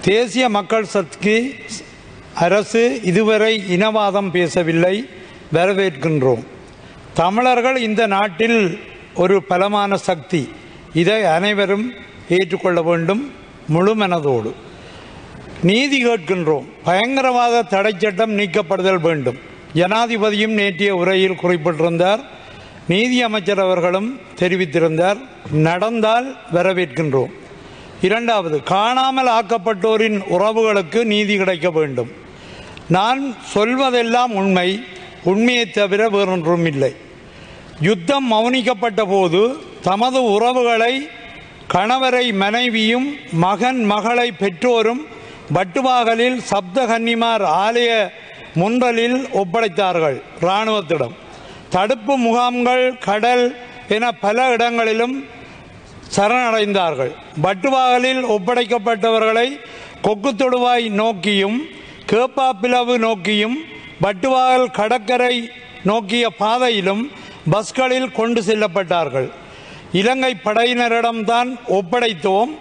தேசிய மக்கள் சக்தி அரசு இதுவரை இனவாதம் பேசவில்லை, வரவேற்கின்றோம். தமிழர்கள் இந்த நாட்டில் ஒரு பலமான சக்தி, இதை அனைவரும் ஏற்றுக்கொள்ள வேண்டும் முழு மனதோடு. நீதி கேட்கின்றோம். பயங்கரவாத தடை சட்டம் நீக்கப்படுதல் வேண்டும். ஜனாதிபதியும் நேற்றைய உரையில் குறிப்பிட்டிருந்தார், நீதி அமைச்சர் அவர்களும் தெரிவித்திருந்தார். நடந்தால் வரவேற்கின்றோம். இரண்டாவது, காணாமல் ஆக்கப்பட்டோரின் உறவுகளுக்கு நீதி கிடைக்க வேண்டும். நான் சொல்வதெல்லாம் உண்மை, உண்மையை தவிர வேறொன்றும் இல்லை. யுத்தம் மௌனிக்கப்பட்ட போது தமது உறவுகளை, கணவரை மனைவியும் மகன் மகளை பெற்றோரும் வட்டுவாகலில் சப்தகன்னிமார் ஆலய முன்றலில் ஒப்படைத்தார்கள் இராணுவத்திடம். தடுப்பு முகாம்கள், கடல் என பல இடங்களிலும் சரணடைந்தார்கள். வட்டுவாகலில் ஒப்படைக்கப்பட்டவர்களை கொக்கு தொடுவாய் நோக்கியும் கேப்பாப்பிளவு நோக்கியும் வட்டுவாகல் கடற்கரை நோக்கிய பாதையிலும் பஸ்களில் கொண்டு செல்லப்பட்டார்கள். இலங்கை படையினரிடம்தான் ஒப்படைத்தோம்,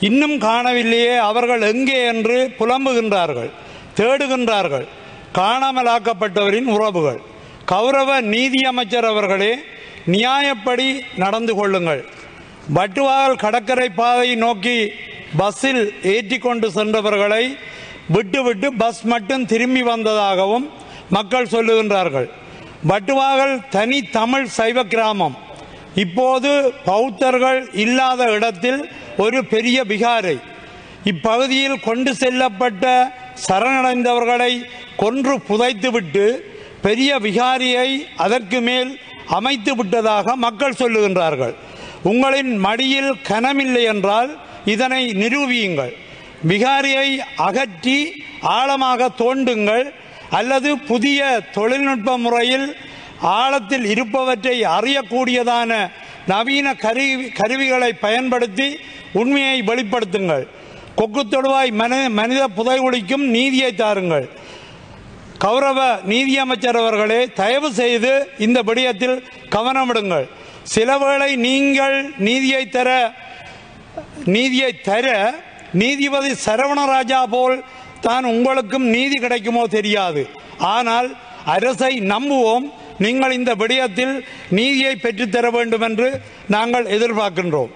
இன்னும் காணவில்லையே, அவர்கள் எங்கே என்று புலம்புகின்றார்கள், தேடுகின்றார்கள் காணாமலாக்கப்பட்டவரின் உறவுகள். கௌரவ நீதி அமைச்சர் அவர்களே, நியாயப்படி நடந்து கொள்ளுங்கள். வட்டுவாகல் கடற்கரை பாதையை நோக்கி பஸ்ஸில் ஏற்றி கொண்டு சென்றவர்களை விட்டுவிட்டு பஸ் மட்டும் திரும்பி வந்ததாகவும் மக்கள் சொல்லுகின்றார்கள். வட்டுவாகல் தனி தமிழ் சைவ கிராமம். இப்போது பௌத்தர்கள் இல்லாத இடத்தில் ஒரு பெரிய விகாரை. இப்பகுதியில் கொண்டு செல்லப்பட்ட சரணடைந்தவர்களை கொன்று புதைத்துவிட்டு பெரிய விகாரியை அதற்கு மேல் அமைத்து விட்டதாக மக்கள் சொல்லுகின்றார்கள். உங்களின் மடியில் கனமில்லை என்றால் இதனை நிரூபியுங்கள். விகாரியை அகற்றி ஆழமாக தோண்டுங்கள், அல்லது புதிய தொழில்நுட்ப முறையில் ஆழத்தில் இருப்பவற்றை அறியக்கூடியதான நவீன கருவிகளை பயன்படுத்தி உண்மையை வெளிப்படுத்துங்கள். கொக்கு தொடுவாய் மனித புதைகுழிக்கும் நீதியை தாருங்கள். கௌரவ நீதியமைச்சர் அவர்களே, தயவு செய்து இந்த விடயத்தில் கவனமிடுங்கள். சிலவேளை நீங்கள் நீதியை தர நீதிபதி சரவணராஜா போல் தான் உங்களுக்கும் நீதி கிடைக்குமோ தெரியாது. ஆனால் அரசை நம்புவோம். நீங்கள் இந்த விடயத்தில் நீதியை பெற்றுத்தர வேண்டும் என்று நாங்கள் எதிர்பார்க்கின்றோம்.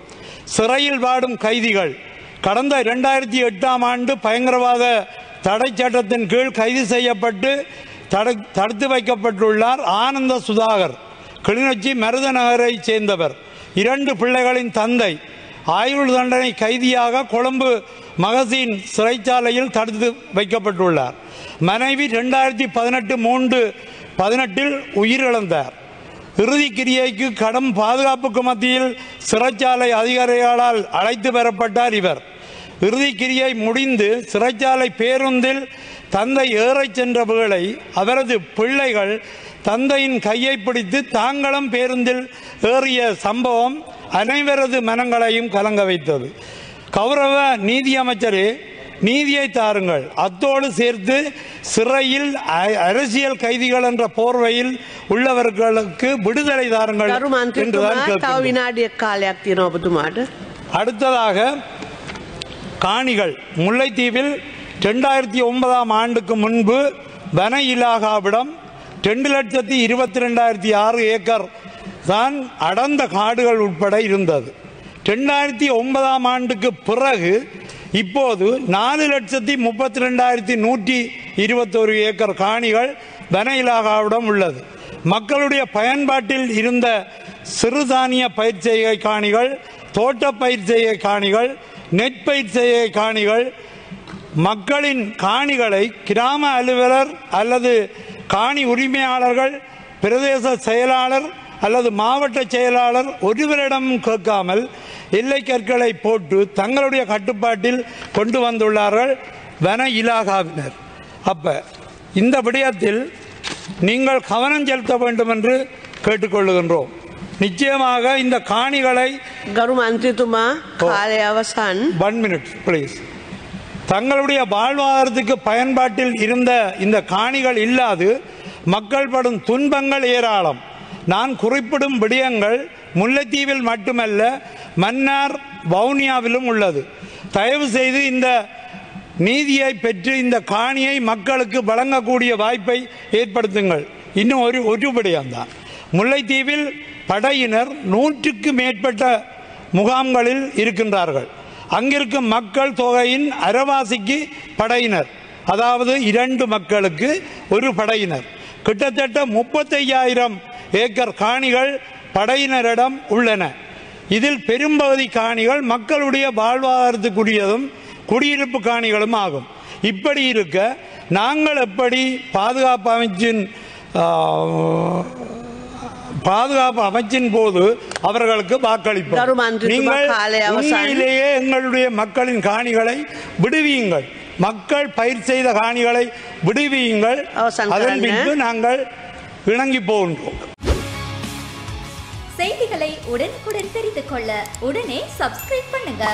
சிறையில் வாடும் கைதிகள். கடந்த 2008ஆம் ஆண்டு பயங்கரவாத தடை சட்டத்தின் கீழ் கைது செய்யப்பட்டு தடுத்து வைக்கப்பட்டுள்ளார் ஆனந்த சுதாகர். கிளிநொச்சி மருதநகரை சேர்ந்தவர், 2 பிள்ளைகளின் தந்தை. ஆயுள் தண்டனை கைதியாக கொழும்பு மகசீன் சிறைச்சாலையில் தடுத்து வைக்கப்பட்டுள்ளார். மனைவி 2018 உயிரிழந்தார். இறுதி கிரியைக்கு கடும் பாதுகாப்புக்கு மத்தியில் சிறைச்சாலை அதிகாரிகளால் அழைத்து வரப்பட்டார் இவர். இறுதி கிரியை முடிந்து சிறைச்சாலை பேருந்தில் தந்தை ஏறச் சென்ற வேளை அவரது பிள்ளைகள் தந்தையின் கையை பிடித்து தாங்களும் பேருந்தில் ஏறிய சம்பவம் அனைவரது மனங்களையும் கலங்க வைத்தது. கௌரவ நீதி அமைச்சரே, நீதியை தாருங்கள். அத்தோடு சேர்த்து சிறையில் அரசியல் கைதிகள் என்ற போர்வையில் உள்ளவர்களுக்கு விடுதலை தாருங்கள் என்றுதான் கேட்கிறோம். அடுத்ததாக காணிகள். முல்லைத்தீவில் 2009ஆம் ஆண்டுக்கு முன்பு வன இலாகாவிடம் 2,22,600 ஏக்கர் தான் அடர்ந்த காடுகள் உட்பட இருந்தது. 2009ஆம் ஆண்டுக்கு பிறகு இப்போது 4,32,121 ஏக்கர் காணிகள் வன இலாகாவிடம் உள்ளது. மக்களுடைய பயன்பாட்டில் இருந்த சிறுதானிய பயிர் செய்கை காணிகள், தோட்ட பயிர் செய்கை காணிகள், நெற்பயிர் செய்கை காணிகள், மக்களின் காணிகளை கிராம அலுவலர் அல்லது காணி உரிமையாளர்கள், பிரதேச செயலாளர் அல்லது மாவட்ட செயலாளர் ஒருவரிடம் கேட்காமல் எல்லை கற்களை போட்டு தங்களுடைய கட்டுப்பாட்டில் கொண்டு வந்துள்ளார்கள் வன இலாகாவினர். அப்ப இந்த விடயத்தில் நீங்கள் கவனம் செலுத்த வேண்டும் என்று கேட்டுக்கொள்ளுகின்றோம். நிச்சயமாக இந்த காணிகளை தங்களுடைய வாழ்வாதாரத்துக்கு பயன்பாட்டில் இருந்த இந்த காணிகள் இல்லாது மக்கள் படும் துன்பங்கள் ஏராளம். நான் குறிப்பிடும் விடயங்கள் முல்லைத்தீவில் மட்டுமல்ல, மன்னார் வவுனியாவிலும் உள்ளது. தயவு செய்து இந்த நீதியை பெற்று இந்த காணியை மக்களுக்கு வழங்கக்கூடிய வாய்ப்பை ஏற்படுத்துங்கள். இன்னும் ஒரு விடயம்தான், முல்லைத்தீவில் படையினர் 100க்கு மேற்பட்ட முகாம்களில் இருக்கின்றார்கள். அங்கிருக்கும் மக்கள் தொகையின் அரைவாசிக்கு படையினர், அதாவது 2 மக்களுக்கு ஒரு படையினர். கிட்டத்தட்ட 35,000 ஏக்கர் காணிகள் படையினரிடம் உள்ளன. இதில் பெரும்பகுதி காணிகள் மக்களுடைய வாழ்வாதாரத்துக்குரியதும் குடியிருப்பு காணிகளும் ஆகும். இப்படி இருக்க நாங்கள் எப்படி பாதுகாப்பு அமைச்சின் போது அவர்களுக்கு வாக்களிப்போம்? நீங்கள் உண்மையிலேயே எங்களுடைய மக்களின் காணிகளை விடுவியுங்கள், மக்கள் பயிர் செய்த காணிகளை விடுவியுங்கள். அதன் பின்பு நாங்கள் இணங்கி போகின்றோம். செய்திகளை உடனுக்குடன் தெரிந்து கொள்ள உடனே சப்ஸ்கிரைப் பண்ணுங்க.